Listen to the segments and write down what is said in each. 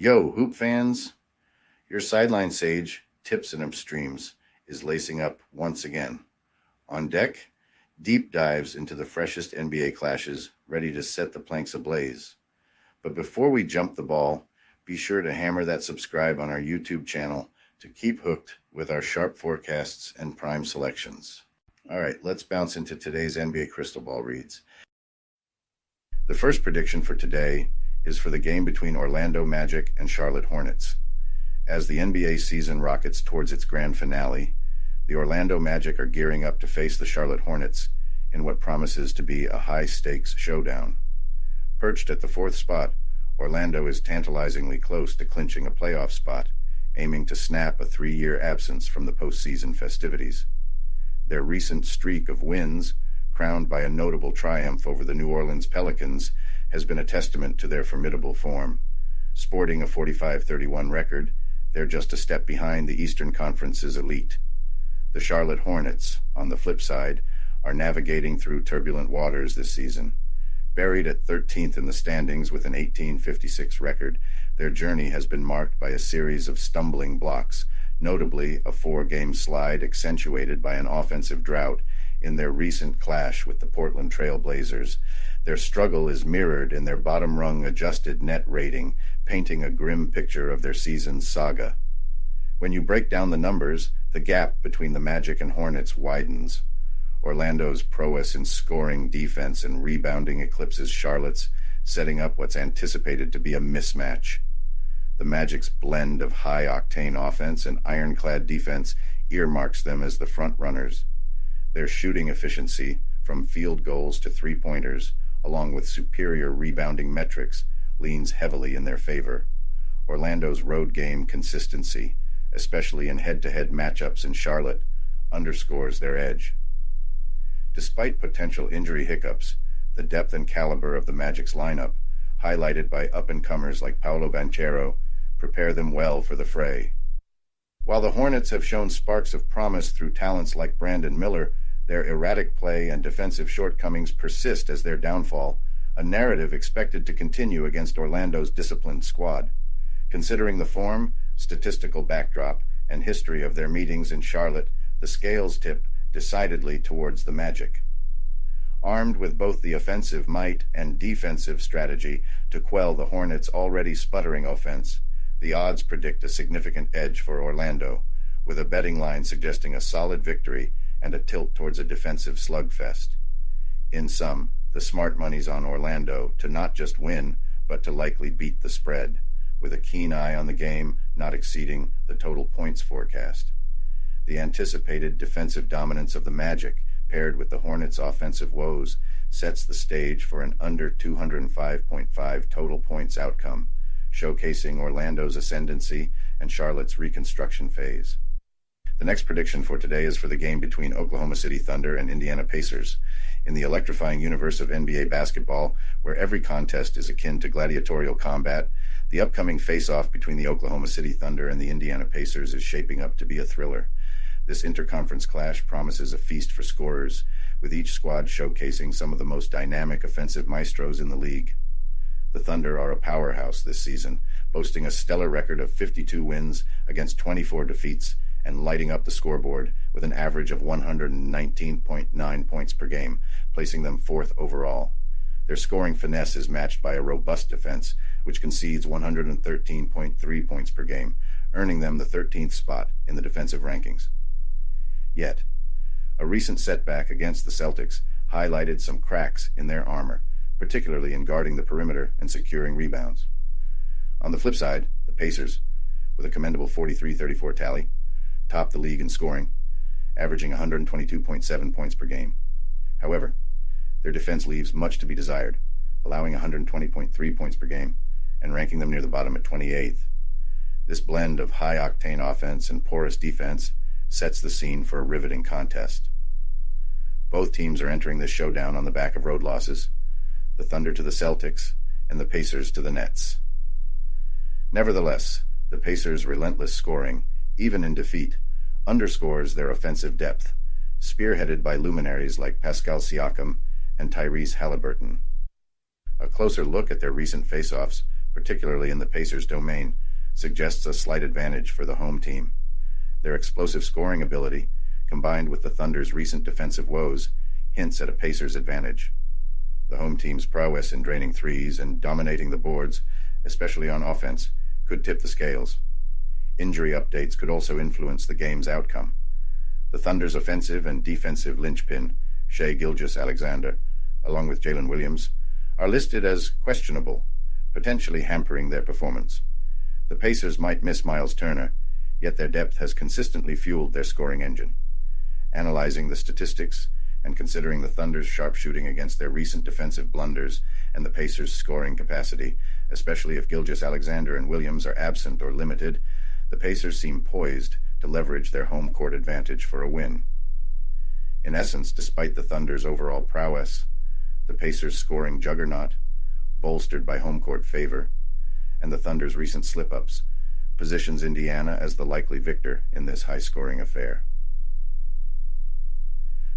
Yo, hoop fans, your sideline sage, Tips and Upstreams, is lacing up once again. On deck, deep dives into the freshest NBA clashes, ready to set the planks ablaze. But before we jump the ball, be sure to hammer that subscribe on our YouTube channel to keep hooked with our sharp forecasts and prime selections. All right, let's bounce into today's NBA Crystal Ball reads. The first prediction for today is for the game between Orlando Magic and Charlotte Hornets. As the NBA season rockets towards its grand finale, the Orlando Magic are gearing up to face the Charlotte Hornets in what promises to be a high-stakes showdown. Perched at the fourth spot, Orlando is tantalizingly close to clinching a playoff spot, aiming to snap a 3-year absence from the postseason festivities. Their recent streak of wins, crowned by a notable triumph over the New Orleans Pelicans, has been a testament to their formidable form. Sporting a 45-31 record, they're just a step behind the Eastern Conference's elite. The Charlotte Hornets, on the flip side, are navigating through turbulent waters this season. Buried at 13th in the standings with an 18-56 record, their journey has been marked by a series of stumbling blocks, notably a 4-game slide accentuated by an offensive drought in their recent clash with the Portland Trail Blazers. Their struggle is mirrored in their bottom-rung adjusted net rating, painting a grim picture of their season's saga. When you break down the numbers, the gap between the Magic and Hornets widens. Orlando's prowess in scoring, defense, and rebounding eclipses Charlotte's, setting up what's anticipated to be a mismatch. The Magic's blend of high-octane offense and ironclad defense earmarks them as the front-runners. Their shooting efficiency, from field goals to three-pointers, along with superior rebounding metrics, leans heavily in their favor. Orlando's road game consistency, especially in head-to-head matchups in Charlotte, underscores their edge. Despite potential injury hiccups, the depth and caliber of the Magic's lineup, highlighted by up-and-comers like Paolo Banchero, prepare them well for the fray. While the Hornets have shown sparks of promise through talents like Brandon Miller, their erratic play and defensive shortcomings persist as their downfall, a narrative expected to continue against Orlando's disciplined squad. Considering the form, statistical backdrop, and history of their meetings in Charlotte, the scales tip decidedly towards the Magic. Armed with both the offensive might and defensive strategy to quell the Hornets' already sputtering offense, the odds predict a significant edge for Orlando, with a betting line suggesting a solid victory and a tilt towards a defensive slugfest. In sum, the smart money's on Orlando to not just win, but to likely beat the spread, with a keen eye on the game not exceeding the total points forecast. The anticipated defensive dominance of the Magic, paired with the Hornets' offensive woes, sets the stage for an under 205.5 total points outcome, showcasing Orlando's ascendancy and Charlotte's reconstruction phase. The next prediction for today is for the game between Oklahoma City Thunder and Indiana Pacers. In the electrifying universe of NBA basketball, where every contest is akin to gladiatorial combat, the upcoming face-off between the Oklahoma City Thunder and the Indiana Pacers is shaping up to be a thriller. This interconference clash promises a feast for scorers, with each squad showcasing some of the most dynamic offensive maestros in the league. The Thunder are a powerhouse this season, boasting a stellar record of 52 wins against 24 defeats, and lighting up the scoreboard with an average of 119.9 points per game, placing them 4th overall. Their scoring finesse is matched by a robust defense, which concedes 113.3 points per game, earning them the 13th spot in the defensive rankings. Yet, a recent setback against the Celtics highlighted some cracks in their armor, particularly in guarding the perimeter and securing rebounds. On the flip side, the Pacers, with a commendable 43-34 tally, top the league in scoring, averaging 122.7 points per game. However, their defense leaves much to be desired, allowing 120.3 points per game and ranking them near the bottom at 28th. This blend of high-octane offense and porous defense sets the scene for a riveting contest. Both teams are entering this showdown on the back of road losses, the Thunder to the Celtics and the Pacers to the Nets. Nevertheless, the Pacers' relentless scoring, even in defeat, underscores their offensive depth, spearheaded by luminaries like Pascal Siakam and Tyrese Halliburton. A closer look at their recent face-offs particularly in the Pacers' domain, suggests a slight advantage for the home team. Their explosive scoring ability, combined with the Thunder's recent defensive woes, hints at a Pacers' advantage. The home team's prowess in draining threes and dominating the boards, especially on offense, could tip the scales. Injury updates could also influence the game's outcome. The Thunder's offensive and defensive linchpin, Shai Gilgeous-Alexander, along with Jalen Williams, are listed as questionable, potentially hampering their performance. The Pacers might miss Miles Turner, yet their depth has consistently fueled their scoring engine. Analyzing the statistics and considering the Thunder's sharpshooting against their recent defensive blunders and the Pacers' scoring capacity, especially if Gilgeous-Alexander and Williams are absent or limited, the Pacers seem poised to leverage their home court advantage for a win. In essence, despite the Thunder's overall prowess, the Pacers' scoring juggernaut, bolstered by home court favor, and the Thunder's recent slip-ups, positions Indiana as the likely victor in this high-scoring affair.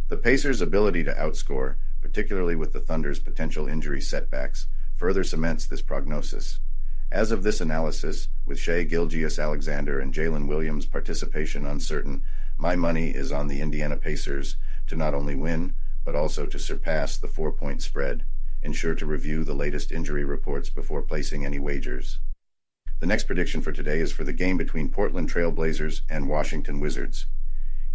The Pacers' ability to outscore, particularly with the Thunder's potential injury setbacks, further cements this prognosis. As of this analysis, with Shai Gilgeous-Alexander and Jalen Williams' participation uncertain, my money is on the Indiana Pacers to not only win, but also to surpass the 4-point spread. Ensure to review the latest injury reports before placing any wagers. The next prediction for today is for the game between Portland Trail Blazers and Washington Wizards.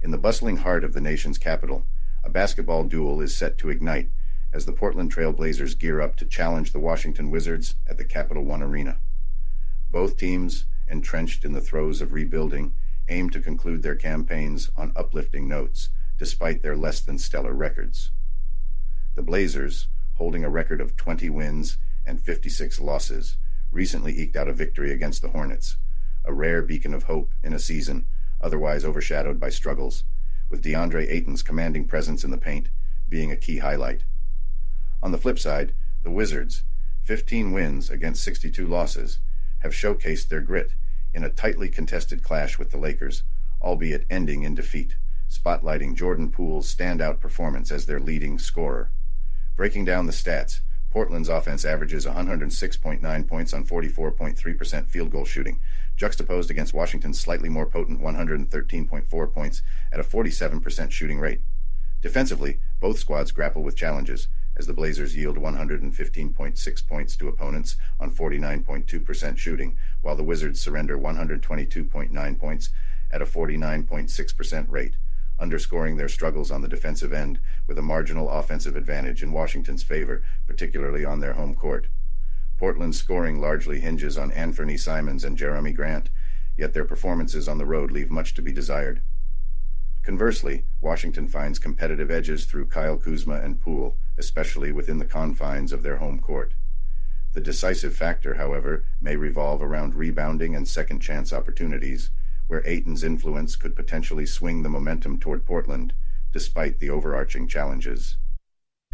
In the bustling heart of the nation's capital, a basketball duel is set to ignite as the Portland Trail Blazers gear up to challenge the Washington Wizards at the Capital One Arena. Both teams, entrenched in the throes of rebuilding, aim to conclude their campaigns on uplifting notes, despite their less-than-stellar records. The Blazers, holding a record of 20 wins and 56 losses, recently eked out a victory against the Hornets, a rare beacon of hope in a season otherwise overshadowed by struggles, with DeAndre Ayton's commanding presence in the paint being a key highlight. On the flip side, the Wizards, 15 wins against 62 losses, have showcased their grit in a tightly contested clash with the Lakers, albeit ending in defeat, spotlighting Jordan Poole's standout performance as their leading scorer. Breaking down the stats, Portland's offense averages 106.9 points on 44.3% field goal shooting, juxtaposed against Washington's slightly more potent 113.4 points at a 47% shooting rate. Defensively, both squads grapple with challenges, as the Blazers yield 115.6 points to opponents on 49.2% shooting, while the Wizards surrender 122.9 points at a 49.6% rate, underscoring their struggles on the defensive end with a marginal offensive advantage in Washington's favor, particularly on their home court. Portland's scoring largely hinges on Anthony Simons and Jeremy Grant, yet their performances on the road leave much to be desired. Conversely, Washington finds competitive edges through Kyle Kuzma and Poole, especially within the confines of their home court. The decisive factor, however, may revolve around rebounding and second-chance opportunities, where Ayton's influence could potentially swing the momentum toward Portland, despite the overarching challenges.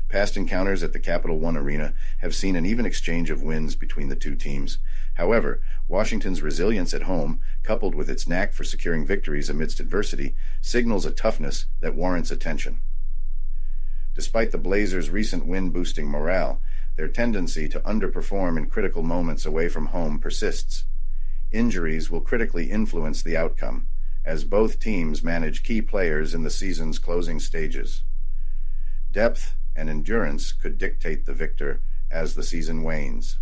Past encounters at the Capital One Arena have seen an even exchange of wins between the two teams. However, Washington's resilience at home, coupled with its knack for securing victories amidst adversity, signals a toughness that warrants attention. Despite the Blazers' recent win-boosting morale, their tendency to underperform in critical moments away from home persists. Injuries will critically influence the outcome, as both teams manage key players in the season's closing stages. Depth and endurance could dictate the victor as the season wanes.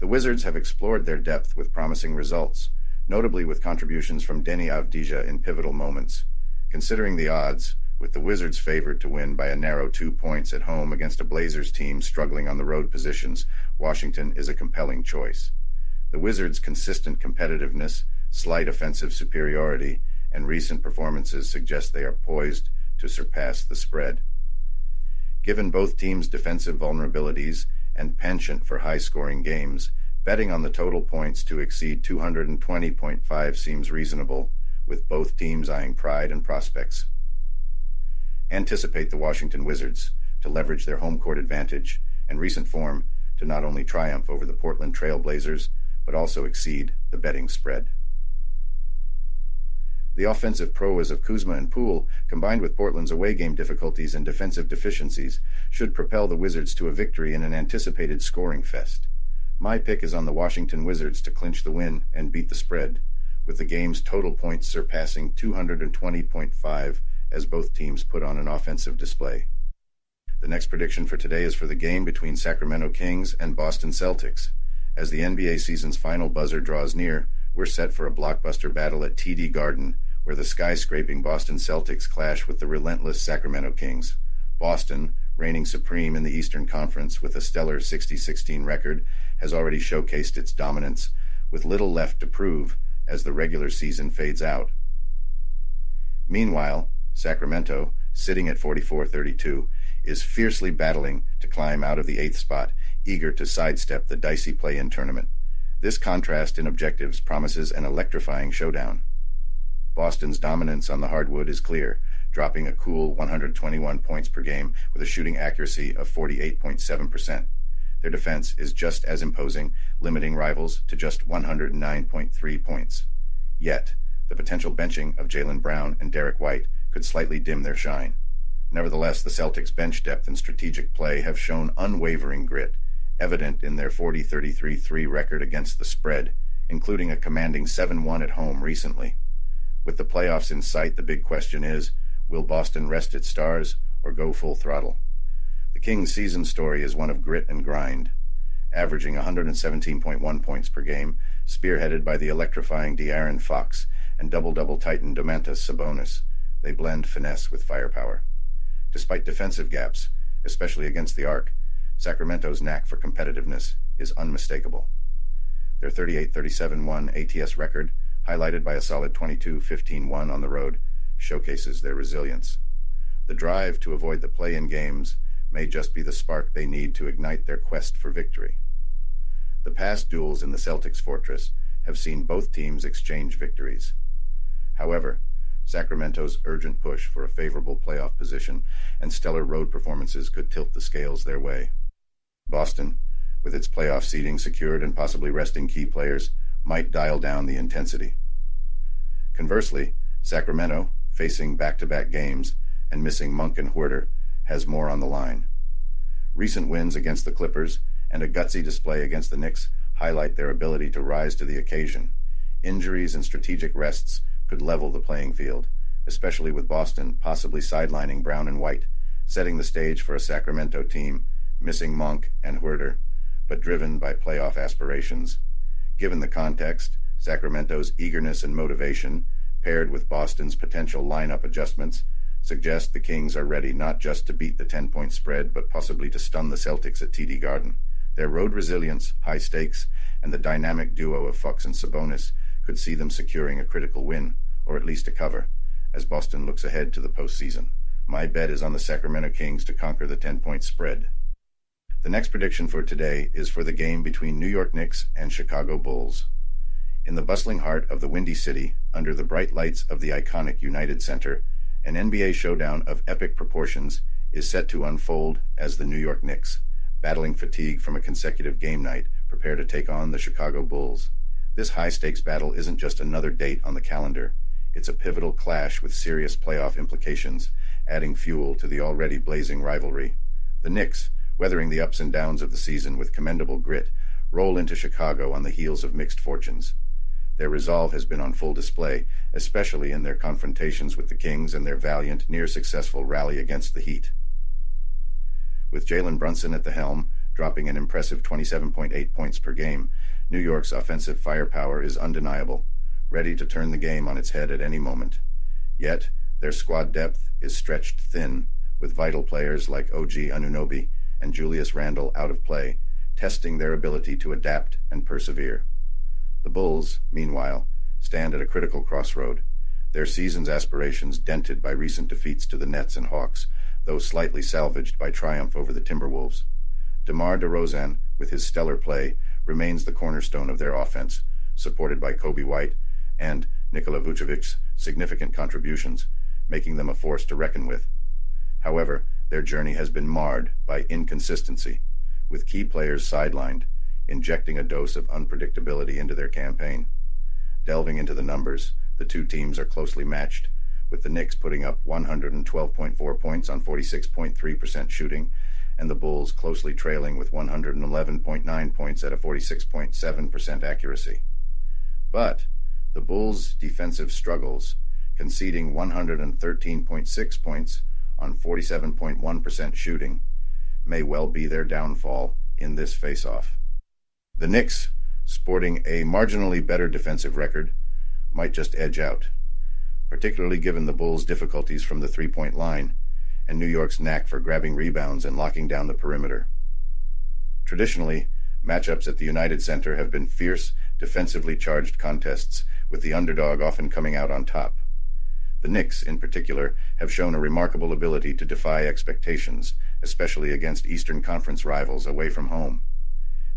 The Wizards have explored their depth with promising results, notably with contributions from Deni Avdija in pivotal moments. Considering the odds, with the Wizards favored to win by a narrow 2 points at home against a Blazers team struggling on the road positions, Washington is a compelling choice. The Wizards' consistent competitiveness, slight offensive superiority, and recent performances suggest they are poised to surpass the spread. Given both teams' defensive vulnerabilities and penchant for high-scoring games, betting on the total points to exceed 220.5 seems reasonable, with both teams eyeing pride and prospects. Anticipate the Washington Wizards to leverage their home court advantage and recent form to not only triumph over the Portland Trail Blazers, but also exceed the betting spread. The offensive prowess of Kuzma and Poole, combined with Portland's away game difficulties and defensive deficiencies, should propel the Wizards to a victory in an anticipated scoring fest. My pick is on the Washington Wizards to clinch the win and beat the spread, with the game's total points surpassing 220.5 as both teams put on an offensive display. The next prediction for today is for the game between Sacramento Kings and Boston Celtics. As the NBA season's final buzzer draws near, we're set for a blockbuster battle at TD Garden, where the skyscraping Boston Celtics clash with the relentless Sacramento Kings. Boston, reigning supreme in the Eastern Conference with a stellar 60-16 record, has already showcased its dominance, with little left to prove as the regular season fades out. Meanwhile, Sacramento, sitting at 44-32, is fiercely battling to climb out of the 8th spot, eager to sidestep the dicey play-in tournament. This contrast in objectives promises an electrifying showdown. Boston's dominance on the hardwood is clear, dropping a cool 121 points per game with a shooting accuracy of 48.7%. Their defense is just as imposing, limiting rivals to just 109.3 points. Yet, the potential benching of Jaylen Brown and Derek White could slightly dim their shine. Nevertheless, the Celtics' bench depth and strategic play have shown unwavering grit, evident in their 40-33-3 record against the spread, including a commanding 7-1 at home recently. With the playoffs in sight, the big question is, will Boston rest its stars or go full throttle? The Kings' season story is one of grit and grind, averaging 117.1 points per game, spearheaded by the electrifying De'Aaron Fox and double-double titan Domantas Sabonis. They blend finesse with firepower. Despite defensive gaps, especially against the arc, Sacramento's knack for competitiveness is unmistakable. Their 38-37-1 ATS record, highlighted by a solid 22-15-1 on the road, showcases their resilience. The drive to avoid the play-in games may just be the spark they need to ignite their quest for victory. The past duels in the Celtics' fortress have seen both teams exchange victories. However, Sacramento's urgent push for a favorable playoff position and stellar road performances could tilt the scales their way. Boston, with its playoff seeding secured and possibly resting key players, might dial down the intensity. Conversely, Sacramento, facing back-to-back games and missing Monk and Huerter, has more on the line. Recent wins against the Clippers and a gutsy display against the Knicks highlight their ability to rise to the occasion. Injuries and strategic rests could level the playing field, especially with Boston possibly sidelining Brown and White, setting the stage for a Sacramento team missing Monk and Huerter, but driven by playoff aspirations. Given the context, Sacramento's eagerness and motivation, paired with Boston's potential lineup adjustments, suggest the Kings are ready not just to beat the 10-point spread, but possibly to stun the Celtics at TD Garden. Their road resilience, high stakes, and the dynamic duo of Fox and Sabonis could see them securing a critical win, or at least a cover, as Boston looks ahead to the postseason. My bet is on the Sacramento Kings to conquer the 10-point spread. The next prediction for today is for the game between New York Knicks and Chicago Bulls. In the bustling heart of the Windy City, under the bright lights of the iconic United Center, an NBA showdown of epic proportions is set to unfold as the New York Knicks, battling fatigue from a consecutive game night, prepare to take on the Chicago Bulls. This high-stakes battle isn't just another date on the calendar. It's a pivotal clash with serious playoff implications, adding fuel to the already blazing rivalry. The Knicks, weathering the ups and downs of the season with commendable grit, roll into Chicago on the heels of mixed fortunes. Their resolve has been on full display, especially in their confrontations with the Kings and their valiant, near-successful rally against the Heat. With Jalen Brunson at the helm, dropping an impressive 27.8 points per game, New York's offensive firepower is undeniable, ready to turn the game on its head at any moment. Yet, their squad depth is stretched thin, with vital players like OG Anunoby and Julius Randle out of play, testing their ability to adapt and persevere. The Bulls, meanwhile, stand at a critical crossroad, their season's aspirations dented by recent defeats to the Nets and Hawks, though slightly salvaged by triumph over the Timberwolves. DeMar DeRozan, with his stellar play, remains the cornerstone of their offense, supported by Kobe White and Nikola Vucevic's significant contributions, making them a force to reckon with. However, their journey has been marred by inconsistency, with key players sidelined, injecting a dose of unpredictability into their campaign. Delving into the numbers, the two teams are closely matched, with the Knicks putting up 112.4 points on 46.3% shooting, and the Bulls closely trailing with 111.9 points at a 46.7% accuracy. But the Bulls' defensive struggles, conceding 113.6 points on 47.1% shooting, may well be their downfall in this face-off. The Knicks, sporting a marginally better defensive record, might just edge out, particularly given the Bulls' difficulties from the three-point line and New York's knack for grabbing rebounds and locking down the perimeter. Traditionally, matchups at the United Center have been fierce, defensively charged contests, with the underdog often coming out on top. The Knicks, in particular, have shown a remarkable ability to defy expectations, especially against Eastern Conference rivals away from home.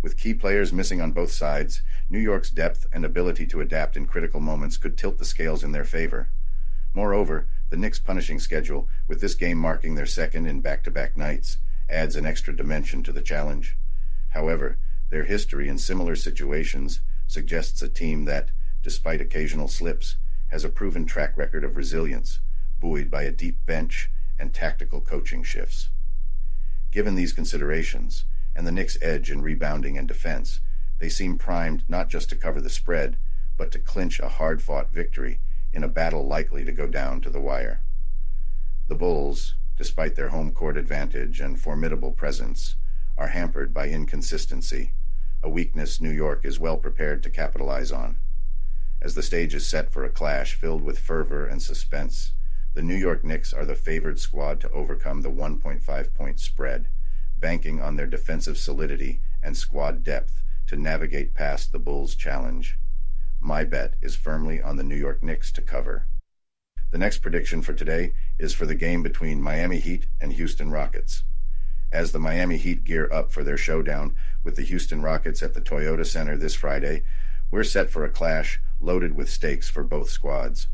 With key players missing on both sides, New York's depth and ability to adapt in critical moments could tilt the scales in their favor. Moreover, the Knicks' punishing schedule, with this game marking their second in back-to-back nights, adds an extra dimension to the challenge. However, their history in similar situations suggests a team that, despite occasional slips, has a proven track record of resilience, buoyed by a deep bench and tactical coaching shifts. Given these considerations, and the Knicks' edge in rebounding and defense, they seem primed not just to cover the spread, but to clinch a hard-fought victory in a battle likely to go down to the wire. The Bulls, despite their home court advantage and formidable presence, are hampered by inconsistency, a weakness New York is well prepared to capitalize on. As the stage is set for a clash filled with fervor and suspense, the New York Knicks are the favored squad to overcome the 1.5-point spread, banking on their defensive solidity and squad depth to navigate past the Bulls' challenge. My bet is firmly on the New York Knicks to cover. The next prediction for today is for the game between Miami Heat and Houston Rockets. As the Miami Heat gear up for their showdown with the Houston Rockets at the Toyota Center this Friday, we're set for a clash loaded with stakes for both squads.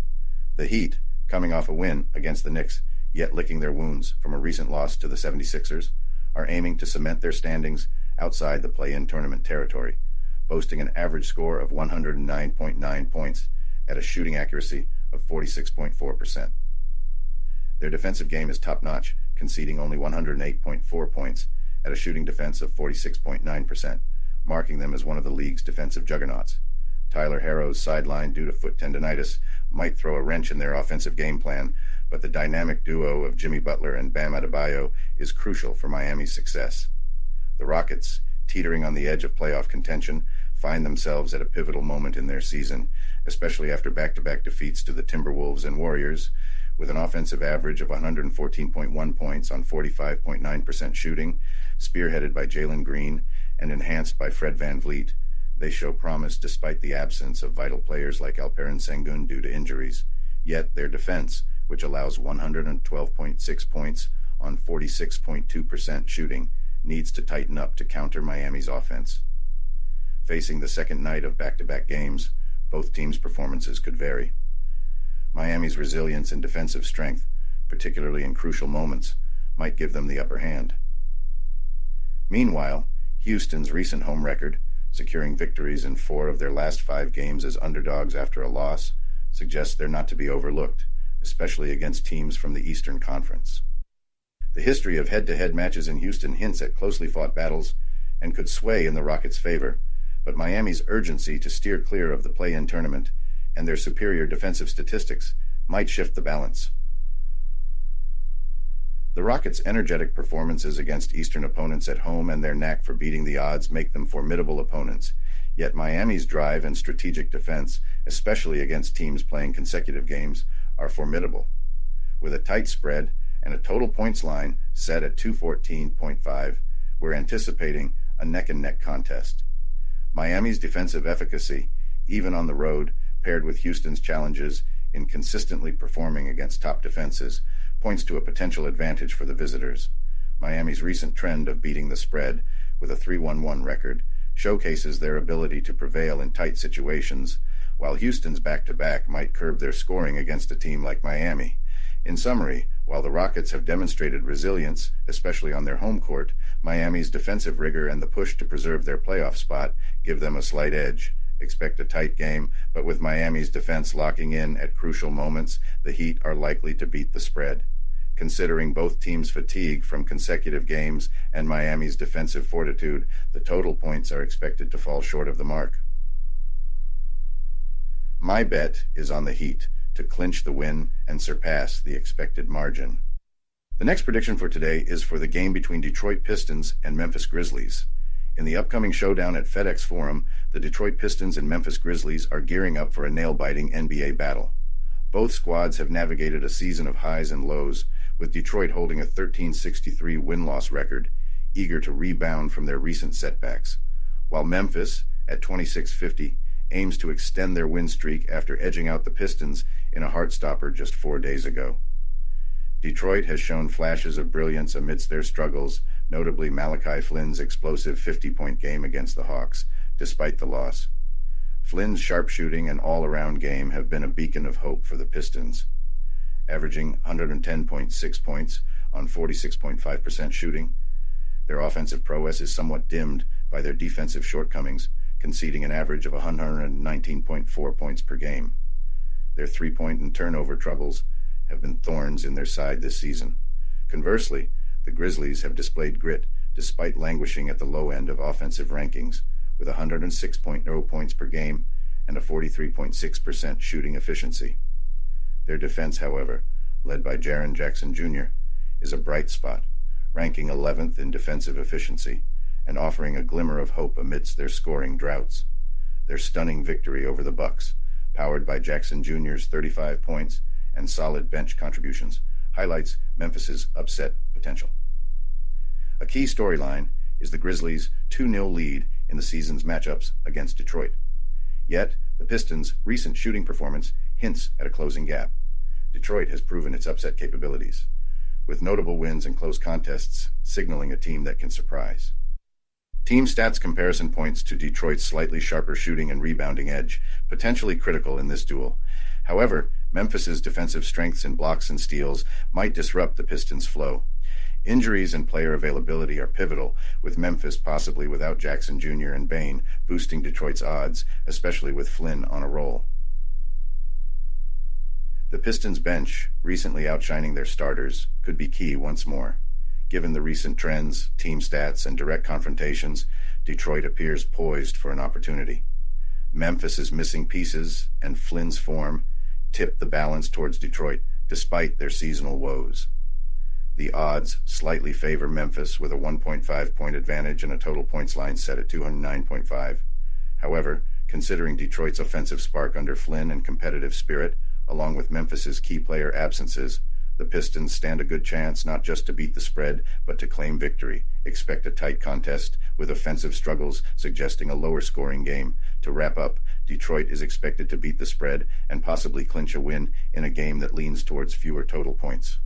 The Heat, coming off a win against the Knicks, yet licking their wounds from a recent loss to the 76ers, are aiming to cement their standings outside the play-in tournament territory, boasting an average score of 109.9 points at a shooting accuracy of 46.4%. Their defensive game is top-notch, conceding only 108.4 points at a shooting defense of 46.9%, marking them as one of the league's defensive juggernauts. Tyler Herro's sideline due to foot tendonitis might throw a wrench in their offensive game plan, but the dynamic duo of Jimmy Butler and Bam Adebayo is crucial for Miami's success. The Rockets, teetering on the edge of playoff contention, find themselves at a pivotal moment in their season, especially after back-to-back defeats to the Timberwolves and Warriors. With an offensive average of 114.1 points on 45.9% shooting, spearheaded by Jalen Green and enhanced by Fred VanVleet, they show promise despite the absence of vital players like Alperen Sengun due to injuries. Yet their defense, which allows 112.6 points on 46.2% shooting, needs to tighten up to counter Miami's offense. Facing the second night of back-to-back games, both teams' performances could vary. Miami's resilience and defensive strength, particularly in crucial moments, might give them the upper hand. Meanwhile, Houston's recent home record, securing victories in 4 of their last 5 games as underdogs after a loss, suggests they're not to be overlooked, especially against teams from the Eastern Conference. The history of head-to-head matches in Houston hints at closely fought battles and could sway in the Rockets' favor, but Miami's urgency to steer clear of the play-in tournament and their superior defensive statistics might shift the balance. The Rockets' energetic performances against Eastern opponents at home and their knack for beating the odds make them formidable opponents, yet Miami's drive and strategic defense, especially against teams playing consecutive games, are formidable. With a tight spread and a total points line set at 214.5, we're anticipating a neck-and-neck contest. Miami's defensive efficacy, even on the road, paired with Houston's challenges in consistently performing against top defenses, points to a potential advantage for the visitors. Miami's recent trend of beating the spread with a 3-1-1 record showcases their ability to prevail in tight situations, while Houston's back-to-back might curb their scoring against a team like Miami. In summary, while the Rockets have demonstrated resilience, especially on their home court, Miami's defensive rigor and the push to preserve their playoff spot give them a slight edge. Expect a tight game, but with Miami's defense locking in at crucial moments, the Heat are likely to beat the spread. Considering both teams' fatigue from consecutive games and Miami's defensive fortitude, the total points are expected to fall short of the mark. My bet is on the Heat to clinch the win and surpass the expected margin. The next prediction for today is for the game between Detroit Pistons and Memphis Grizzlies. In the upcoming showdown at FedEx Forum, the Detroit Pistons and Memphis Grizzlies are gearing up for a nail-biting NBA battle. Both squads have navigated a season of highs and lows, with Detroit holding a 13-63 win-loss record, eager to rebound from their recent setbacks, while Memphis, at 26-50, aims to extend their win streak after edging out the Pistons in a heartstopper just 4 days ago. Detroit has shown flashes of brilliance amidst their struggles, notably Malachi Flynn's explosive 50-point game against the Hawks, despite the loss. Flynn's sharpshooting and all-around game have been a beacon of hope for the Pistons. Averaging 110.6 points on 46.5% shooting, their offensive prowess is somewhat dimmed by their defensive shortcomings, conceding an average of 119.4 points per game. Their three-point and turnover troubles have been thorns in their side this season. Conversely, the Grizzlies have displayed grit despite languishing at the low end of offensive rankings, with 106.0 points per game and a 43.6% shooting efficiency. Their defense, however, led by Jaren Jackson Jr., is a bright spot, ranking 11th in defensive efficiency and offering a glimmer of hope amidst their scoring droughts. Their stunning victory over the Bucks, powered by Jackson Jr.'s 35 points and solid bench contributions, highlights Memphis's upset potential. A key storyline is the Grizzlies' 2-0 lead in the season's matchups against Detroit. Yet, the Pistons' recent shooting performance hints at a closing gap. Detroit has proven its upset capabilities, with notable wins and close contests signaling a team that can surprise. Team stats comparison points to Detroit's slightly sharper shooting and rebounding edge, potentially critical in this duel. However, Memphis's defensive strengths in blocks and steals might disrupt the Pistons' flow. Injuries and player availability are pivotal, with Memphis possibly without Jackson Jr. and Bane boosting Detroit's odds, especially with Flynn on a roll. The Pistons' bench, recently outshining their starters, could be key once more. Given the recent trends, team stats, and direct confrontations, Detroit appears poised for an opportunity. Memphis's missing pieces and Flynn's form tip the balance towards Detroit, despite their seasonal woes. The odds slightly favor Memphis with a 1.5-point advantage and a total points line set at 209.5. However, considering Detroit's offensive spark under Flynn and competitive spirit, along with Memphis's key player absences, the Pistons stand a good chance not just to beat the spread, but to claim victory. Expect a tight contest, with offensive struggles suggesting a lower scoring game. To wrap up, Detroit is expected to beat the spread and possibly clinch a win in a game that leans towards fewer total points.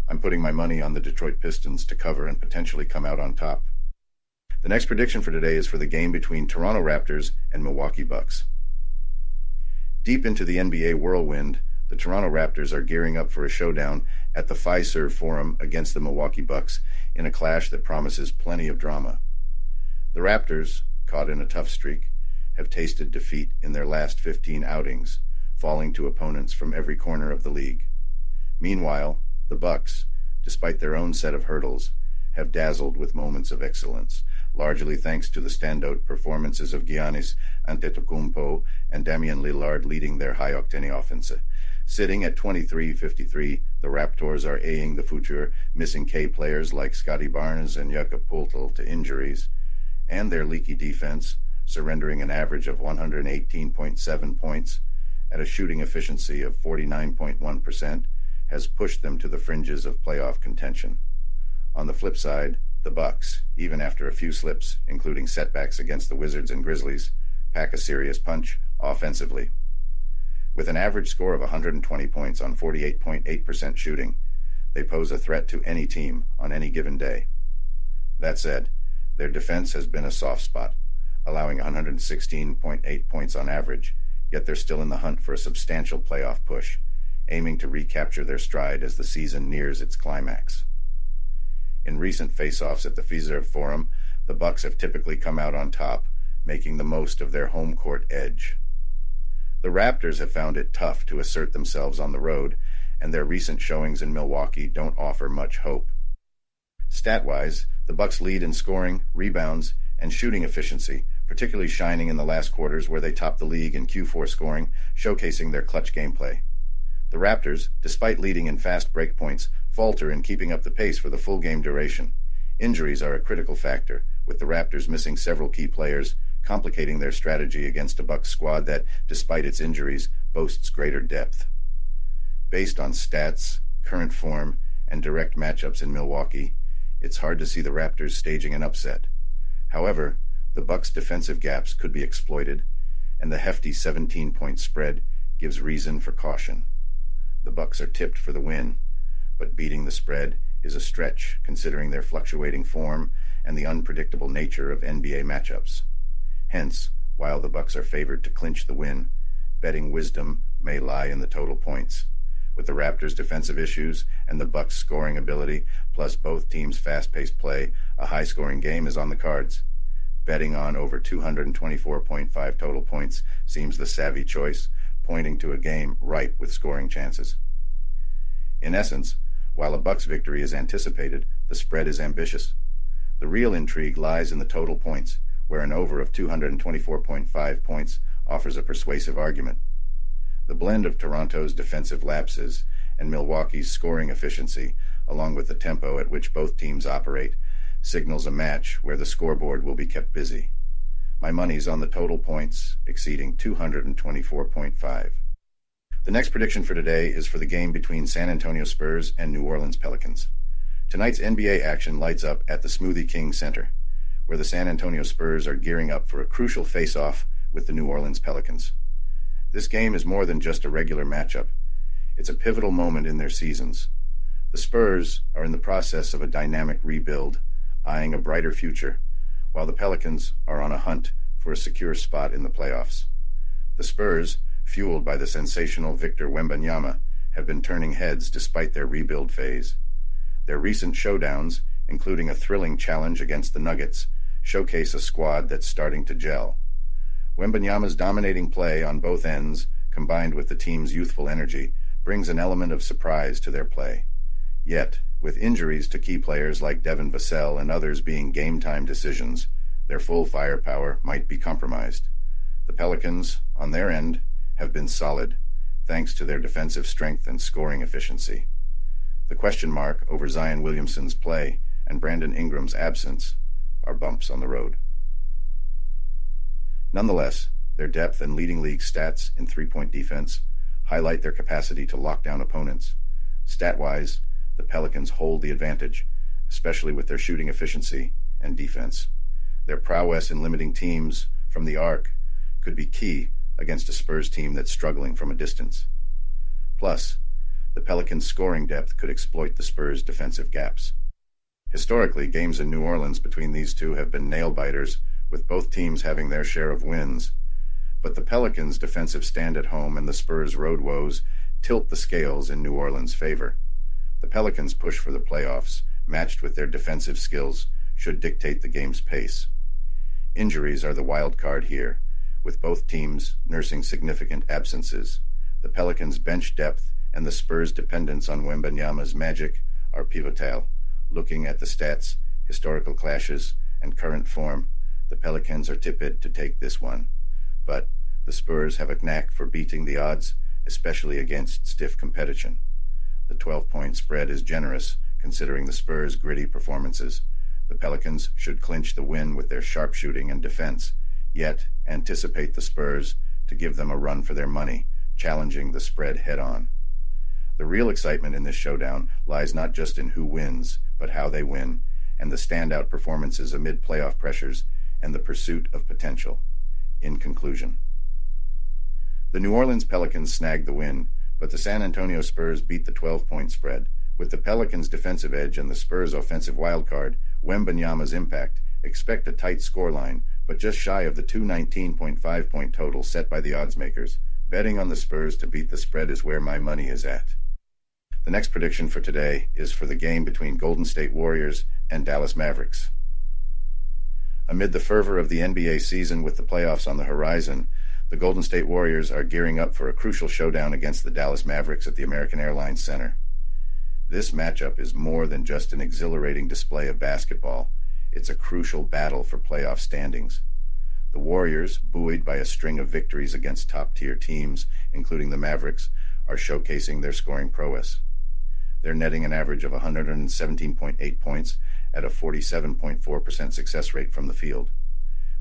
I'm putting my money on the Detroit Pistons to cover and potentially come out on top. The next prediction for today is for the game between Toronto Raptors and Milwaukee Bucks. Deep into the NBA whirlwind, the Toronto Raptors are gearing up for a showdown at the Fiserv Forum against the Milwaukee Bucks in a clash that promises plenty of drama. The Raptors, caught in a tough streak, have tasted defeat in their last 15 outings, falling to opponents from every corner of the league. Meanwhile, the Bucks, despite their own set of hurdles, have dazzled with moments of excellence, largely thanks to the standout performances of Giannis Antetokounmpo and Damian Lillard leading their high-octane offense. Sitting at 23-53, the Raptors are aying the future, missing key players like Scotty Barnes and Jakob Poeltl to injuries, and their leaky defense, surrendering an average of 118.7 points at a shooting efficiency of 49.1%, has pushed them to the fringes of playoff contention. On the flip side, the Bucks, even after a few slips, including setbacks against the Wizards and Grizzlies, pack a serious punch offensively. With an average score of 120 points on 48.8% shooting, they pose a threat to any team on any given day. That said, their defense has been a soft spot, allowing 116.8 points on average, yet they're still in the hunt for a substantial playoff push, aiming to recapture their stride as the season nears its climax. In recent face-offs at the Fiserv Forum, the Bucks have typically come out on top, making the most of their home court edge. The Raptors have found it tough to assert themselves on the road, and their recent showings in Milwaukee don't offer much hope. Stat-wise, the Bucks lead in scoring, rebounds, and shooting efficiency, particularly shining in the last quarters where they top the league in Q4 scoring, showcasing their clutch gameplay. The Raptors, despite leading in fast break points, falter in keeping up the pace for the full game duration. Injuries are a critical factor, with the Raptors missing several key players, complicating their strategy against a Bucks squad that, despite its injuries, boasts greater depth. Based on stats, current form, and direct matchups in Milwaukee, it's hard to see the Raptors staging an upset. However, the Bucks' defensive gaps could be exploited, and the hefty 17-point spread gives reason for caution. The Bucks are tipped for the win, but beating the spread is a stretch considering their fluctuating form and the unpredictable nature of NBA matchups. Hence, while the Bucks are favored to clinch the win, betting wisdom may lie in the total points. With the Raptors' defensive issues and the Bucks' scoring ability, plus both teams' fast-paced play, a high-scoring game is on the cards. Betting on over 224.5 total points seems the savvy choice, pointing to a game ripe with scoring chances. In essence, while a Bucks victory is anticipated, the spread is ambitious. The real intrigue lies in the total points, where an over of 224.5 points offers a persuasive argument. The blend of Toronto's defensive lapses and Milwaukee's scoring efficiency, along with the tempo at which both teams operate, signals a match where the scoreboard will be kept busy. My money's on the total points exceeding 224.5. The next prediction for today is for the game between San Antonio Spurs and New Orleans Pelicans. Tonight's NBA action lights up at the Smoothie King Center, where the San Antonio Spurs are gearing up for a crucial face-off with the New Orleans Pelicans. This game is more than just a regular matchup. It's a pivotal moment in their seasons. The Spurs are in the process of a dynamic rebuild, eyeing a brighter future, while the Pelicans are on a hunt for a secure spot in the playoffs. The Spurs, fueled by the sensational Victor Wembanyama, have been turning heads despite their rebuild phase. Their recent showdowns, including a thrilling challenge against the Nuggets, showcase a squad that's starting to gel. Wembanyama's dominating play on both ends, combined with the team's youthful energy, brings an element of surprise to their play. Yet, with injuries to key players like Devin Vassell and others being game-time decisions, their full firepower might be compromised. The Pelicans, on their end, have been solid, thanks to their defensive strength and scoring efficiency. The question mark over Zion Williamson's play and Brandon Ingram's absence are bumps on the road. Nonetheless, their depth and leading league stats in three-point defense highlight their capacity to lock down opponents. Stat-wise, the Pelicans hold the advantage, especially with their shooting efficiency and defense. Their prowess in limiting teams from the arc could be key against a Spurs team that's struggling from a distance. Plus, the Pelicans' scoring depth could exploit the Spurs' defensive gaps. Historically, games in New Orleans between these two have been nail-biters, with both teams having their share of wins. But the Pelicans' defensive stand at home and the Spurs' road woes tilt the scales in New Orleans' favor. The Pelicans' push for the playoffs, matched with their defensive skills, should dictate the game's pace. Injuries are the wild card here, with both teams nursing significant absences. The Pelicans' bench depth and the Spurs' dependence on Wembanyama's magic are pivotal. Looking at the stats, historical clashes, and current form, the Pelicans are tipped to take this one. But the Spurs have a knack for beating the odds, especially against stiff competition. The 12-point spread is generous, considering the Spurs' gritty performances. The Pelicans should clinch the win with their sharpshooting and defense, yet anticipate the Spurs to give them a run for their money, challenging the spread head-on. The real excitement in this showdown lies not just in who wins, but how they win, and the standout performances amid playoff pressures and the pursuit of potential. In conclusion, the New Orleans Pelicans snagged the win, but the San Antonio Spurs beat the 12-point spread. With the Pelicans' defensive edge and the Spurs' offensive wildcard, Wembanyama's impact, expect a tight scoreline, but just shy of the 219.5-point total set by the oddsmakers. Betting on the Spurs to beat the spread is where my money is at. The next prediction for today is for the game between Golden State Warriors and Dallas Mavericks. Amid the fervor of the NBA season with the playoffs on the horizon, The Golden State Warriors are gearing up for a crucial showdown against the Dallas Mavericks at the American Airlines Center. This matchup is more than just an exhilarating display of basketball. It's a crucial battle for playoff standings. The Warriors, buoyed by a string of victories against top-tier teams, including the Mavericks, are showcasing their scoring prowess. They're netting an average of 117.8 points at a 47.4% success rate from the field.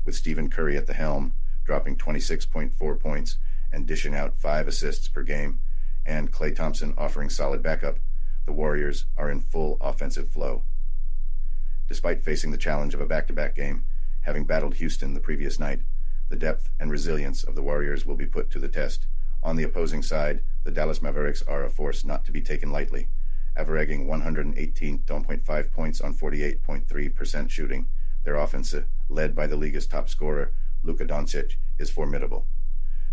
With Stephen Curry at the helm, dropping 26.4 points and dishing out 5 assists per game, and Klay Thompson offering solid backup, the Warriors are in full offensive flow. Despite facing the challenge of a back-to-back game, having battled Houston the previous night, the depth and resilience of the Warriors will be put to the test. On the opposing side, the Dallas Mavericks are a force not to be taken lightly, averaging 118.5 points on 48.3% shooting. Their offense, led by the league's top scorer, Luka Doncic, is formidable.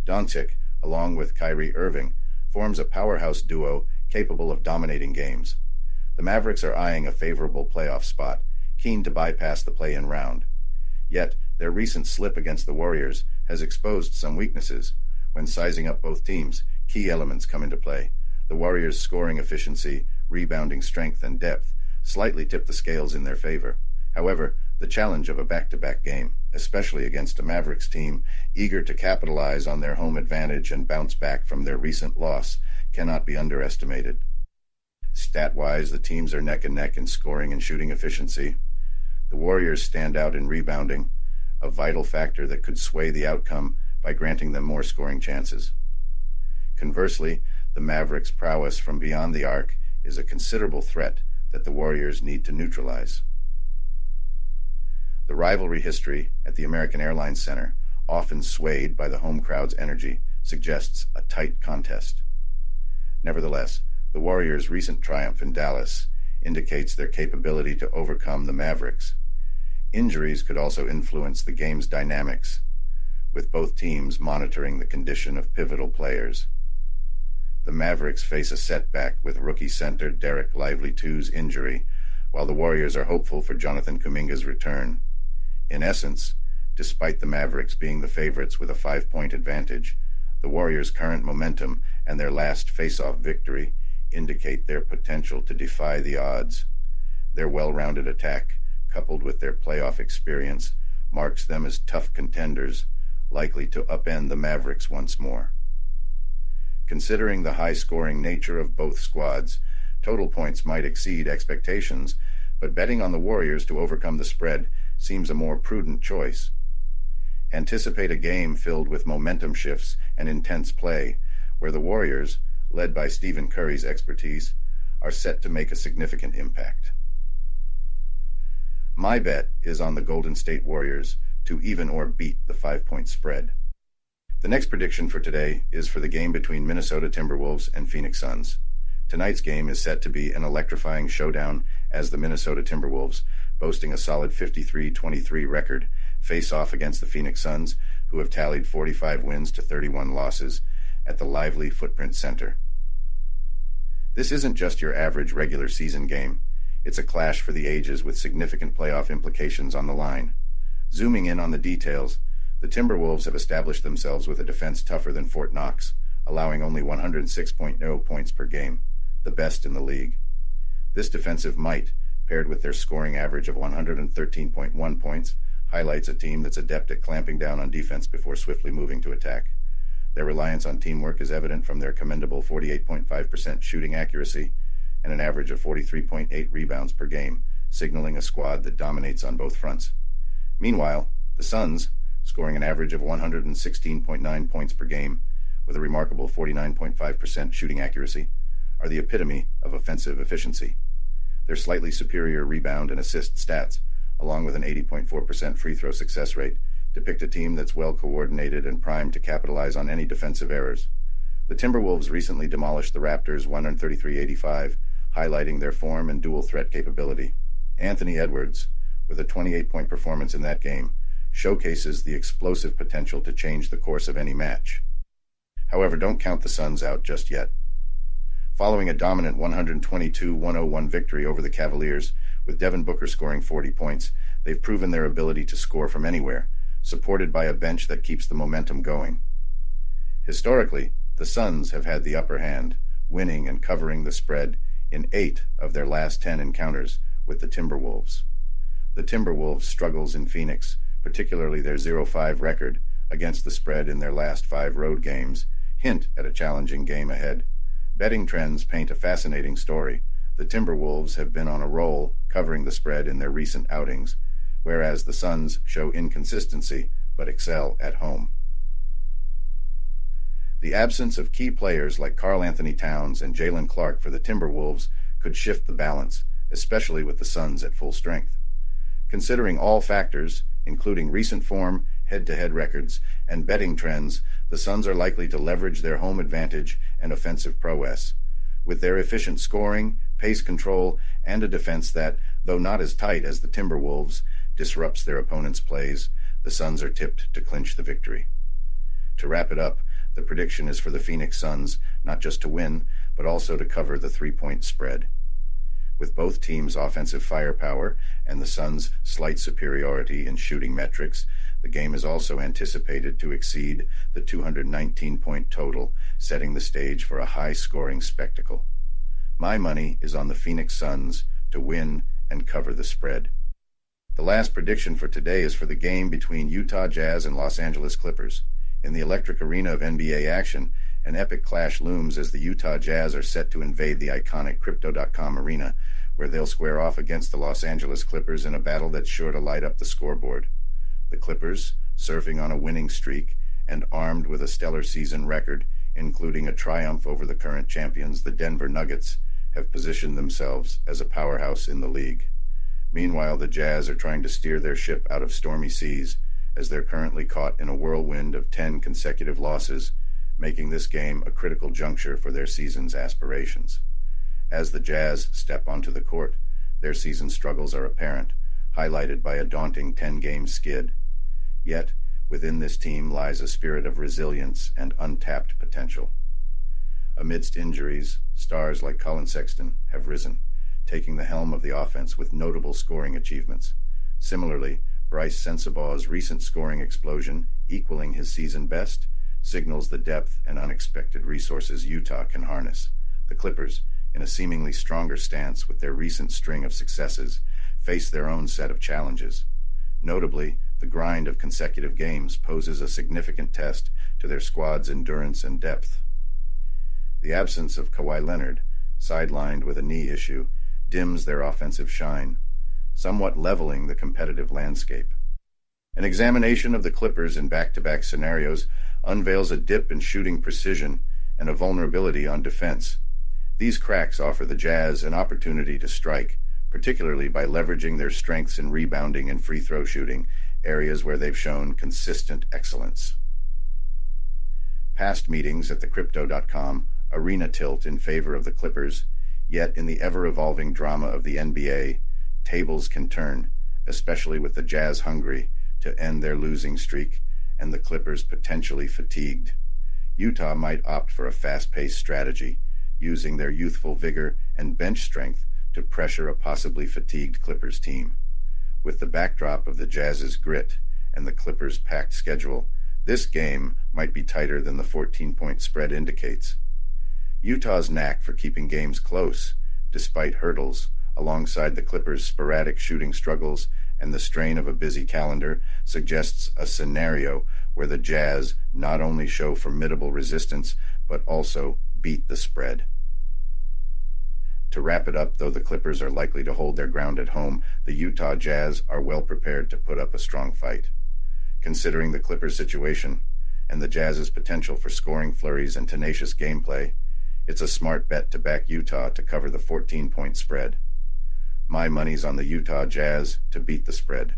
Doncic, along with Kyrie Irving, forms a powerhouse duo capable of dominating games. The Mavericks are eyeing a favorable playoff spot, keen to bypass the play-in round. Yet, their recent slip against the Warriors has exposed some weaknesses. When sizing up both teams, key elements come into play. The Warriors' scoring efficiency, rebounding strength, and depth slightly tip the scales in their favor. However, the challenge of a back-to-back game, especially against a Mavericks team eager to capitalize on their home advantage and bounce back from their recent loss, cannot be underestimated. Stat-wise, the teams are neck and neck in scoring and shooting efficiency. The Warriors stand out in rebounding, a vital factor that could sway the outcome by granting them more scoring chances. Conversely, the Mavericks' prowess from beyond the arc is a considerable threat that the Warriors need to neutralize. The rivalry history at the American Airlines Center, often swayed by the home crowd's energy, suggests a tight contest. Nevertheless, the Warriors' recent triumph in Dallas indicates their capability to overcome the Mavericks. Injuries could also influence the game's dynamics, with both teams monitoring the condition of pivotal players. The Mavericks face a setback with rookie center Derek Lively II's injury, while the Warriors are hopeful for Jonathan Kuminga's return. In essence, despite the Mavericks being the favorites with a 5-point advantage, the Warriors' current momentum and their last face-off victory indicate their potential to defy the odds. Their well-rounded attack, coupled with their playoff experience, marks them as tough contenders, likely to upend the Mavericks once more. Considering the high-scoring nature of both squads, total points might exceed expectations, but betting on the Warriors to overcome the spread seems a more prudent choice. Anticipate a game filled with momentum shifts and intense play, where the Warriors, led by Stephen Curry's expertise, are set to make a significant impact. My bet is on the Golden State Warriors to even or beat the 5-point spread. The next prediction for today is for the game between Minnesota Timberwolves and Phoenix Suns. Tonight's game is set to be an electrifying showdown as the Minnesota Timberwolves, boasting a solid 53-23 record, face off against the Phoenix Suns, who have tallied 45 wins to 31 losses at the lively Footprint Center. This isn't just your average regular season game. It's a clash for the ages with significant playoff implications on the line. Zooming in on the details, the Timberwolves have established themselves with a defense tougher than Fort Knox, allowing only 106.0 points per game, the best in the league. This defensive might, paired with their scoring average of 113.1 points, highlights a team that's adept at clamping down on defense before swiftly moving to attack. Their reliance on teamwork is evident from their commendable 48.5% shooting accuracy and an average of 43.8 rebounds per game, signaling a squad that dominates on both fronts. Meanwhile, the Suns, scoring an average of 116.9 points per game with a remarkable 49.5% shooting accuracy, are the epitome of offensive efficiency. Their slightly superior rebound and assist stats, along with an 80.4% free throw success rate, depict a team that's well coordinated and primed to capitalize on any defensive errors. The Timberwolves recently demolished the Raptors 133-85, highlighting their form and dual threat capability. Anthony Edwards, with a 28-point performance in that game, showcases the explosive potential to change the course of any match. However, don't count the Suns out just yet. Following a dominant 122-101 victory over the Cavaliers, with Devin Booker scoring 40 points, they've proven their ability to score from anywhere, supported by a bench that keeps the momentum going. Historically, the Suns have had the upper hand, winning and covering the spread in 8 of their last 10 encounters with the Timberwolves. The Timberwolves' struggles in Phoenix, particularly their 0-5 record against the spread in their last 5 road games, hint at a challenging game ahead. Betting trends paint a fascinating story. The Timberwolves have been on a roll covering the spread in their recent outings, whereas the Suns show inconsistency but excel at home. The absence of key players like Karl Anthony Towns and Jalen Clark for the Timberwolves could shift the balance, especially with the Suns at full strength. Considering all factors, including recent form, head-to-head records, and betting trends, the Suns are likely to leverage their home advantage and offensive prowess. With their efficient scoring, pace control, and a defense that, though not as tight as the Timberwolves, disrupts their opponents' plays, the Suns are tipped to clinch the victory. To wrap it up, the prediction is for the Phoenix Suns not just to win, but also to cover the 3-point spread. With both teams' offensive firepower and the Suns' slight superiority in shooting metrics, the game is also anticipated to exceed the 219-point total, setting the stage for a high-scoring spectacle. My money is on the Phoenix Suns to win and cover the spread. The last prediction for today is for the game between Utah Jazz and Los Angeles Clippers. In the electric arena of NBA action, an epic clash looms as the Utah Jazz are set to invade the iconic Crypto.com arena, where they'll square off against the Los Angeles Clippers in a battle that's sure to light up the scoreboard. The Clippers, surfing on a winning streak and armed with a stellar season record, including a triumph over the current champions, the Denver Nuggets, have positioned themselves as a powerhouse in the league. Meanwhile, the Jazz are trying to steer their ship out of stormy seas, as they're currently caught in a whirlwind of 10 consecutive losses, making this game a critical juncture for their season's aspirations. As the Jazz step onto the court, their season struggles are apparent, highlighted by a daunting 10-game skid. Yet, within this team lies a spirit of resilience and untapped potential. Amidst injuries, stars like Colin Sexton have risen, taking the helm of the offense with notable scoring achievements. Similarly, Bryce Sensabaugh's recent scoring explosion, equaling his season best, signals the depth and unexpected resources Utah can harness. The Clippers, in a seemingly stronger stance with their recent string of successes, face their own set of challenges. Notably, the grind of consecutive games poses a significant test to their squad's endurance and depth. The absence of Kawhi Leonard, sidelined with a knee issue, dims their offensive shine, somewhat leveling the competitive landscape. An examination of the Clippers in back-to-back scenarios unveils a dip in shooting precision and a vulnerability on defense. These cracks offer the Jazz an opportunity to strike, particularly by leveraging their strengths in rebounding and free throw shooting, areas where they've shown consistent excellence. Past meetings at the Crypto.com arena tilt in favor of the Clippers, yet in the ever-evolving drama of the NBA, tables can turn, especially with the Jazz hungry to end their losing streak and the Clippers potentially fatigued. Utah might opt for a fast-paced strategy, using their youthful vigor and bench strength to pressure a possibly fatigued Clippers team. With the backdrop of the Jazz's grit and the Clippers' packed schedule, this game might be tighter than the 14-point spread indicates. Utah's knack for keeping games close, despite hurdles, alongside the Clippers' sporadic shooting struggles and the strain of a busy calendar, suggests a scenario where the Jazz not only show formidable resistance, but also beat the spread. To wrap it up, though the Clippers are likely to hold their ground at home, the Utah Jazz are well prepared to put up a strong fight. Considering the Clippers' situation and the Jazz's potential for scoring flurries and tenacious gameplay, it's a smart bet to back Utah to cover the 14-point spread. My money's on the Utah Jazz to beat the spread.